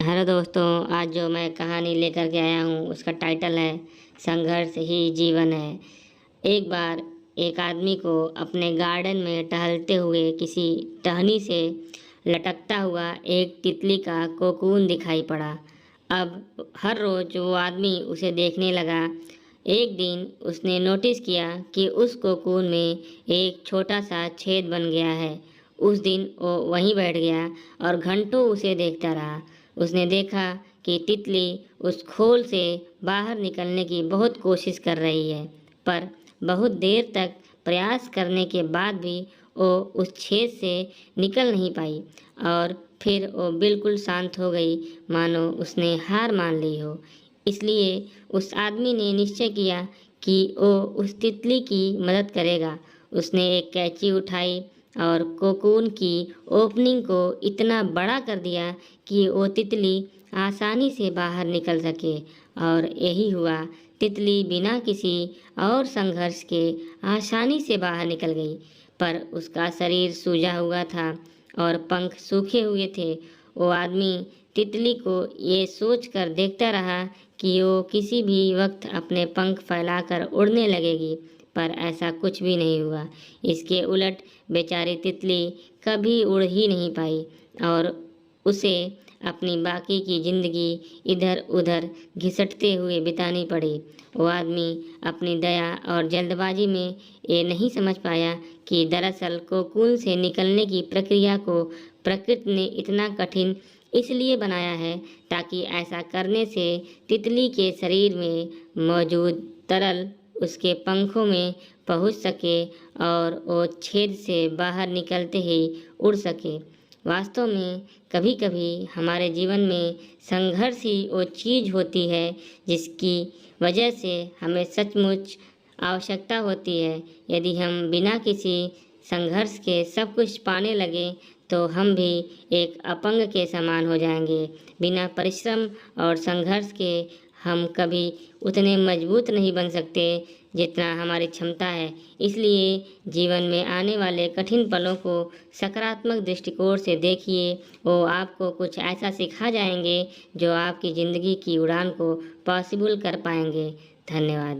Hello दोस्तों, आज जो मैं कहानी लेकर के आया हूँ उसका टाइटल है संघर्ष ही जीवन है। एक बार एक आदमी को अपने गार्डन में टहलते हुए किसी टहनी से लटकता हुआ एक तितली का कोकून दिखाई पड़ा। अब हर रोज़ वो आदमी उसे देखने लगा। एक दिन उसने नोटिस किया कि उस कोकून में एक छोटा सा छेद बन गया है। उस दिन वो वहीं बैठ गया और घंटों उसे देखता रहा। उसने देखा कि तितली उस खोल से बाहर निकलने की बहुत कोशिश कर रही है, पर बहुत देर तक प्रयास करने के बाद भी वो उस छेद से निकल नहीं पाई और फिर वो बिल्कुल शांत हो गई, मानो उसने हार मान ली हो। इसलिए उस आदमी ने निश्चय किया कि वो उस तितली की मदद करेगा। उसने एक कैंची उठाई और कोकून की ओपनिंग को इतना बड़ा कर दिया कि वो तितली आसानी से बाहर निकल सके। और यही हुआ, तितली बिना किसी और संघर्ष के आसानी से बाहर निकल गई। पर उसका शरीर सूजा हुआ था और पंख सूखे हुए थे। वो आदमी तितली को ये सोचकर देखता रहा कि वो किसी भी वक्त अपने पंख फैलाकर उड़ने लगेगी, पर ऐसा कुछ भी नहीं हुआ। इसके उलट बेचारी तितली कभी उड़ ही नहीं पाई और उसे अपनी बाकी की जिंदगी इधर उधर घिसटते हुए बितानी पड़ी। वो आदमी अपनी दया और जल्दबाजी में ये नहीं समझ पाया कि दरअसल कोकून से निकलने की प्रक्रिया को प्रकृति ने इतना कठिन इसलिए बनाया है ताकि ऐसा करने से तितली के शरीर में मौजूद तरल उसके पंखों में पहुंच सके और वो छेद से बाहर निकलते ही उड़ सके। वास्तव में कभी कभी हमारे जीवन में संघर्ष ही वो चीज़ होती है जिसकी वजह से हमें सचमुच आवश्यकता होती है। यदि हम बिना किसी संघर्ष के सब कुछ पाने लगे तो हम भी एक अपंग के समान हो जाएंगे। बिना परिश्रम और संघर्ष के हम कभी उतने मजबूत नहीं बन सकते जितना हमारी क्षमता है। इसलिए जीवन में आने वाले कठिन पलों को सकारात्मक दृष्टिकोण से देखिए। वो आपको कुछ ऐसा सिखा जाएंगे जो आपकी ज़िंदगी की उड़ान को पॉसिबल कर पाएंगे। धन्यवाद।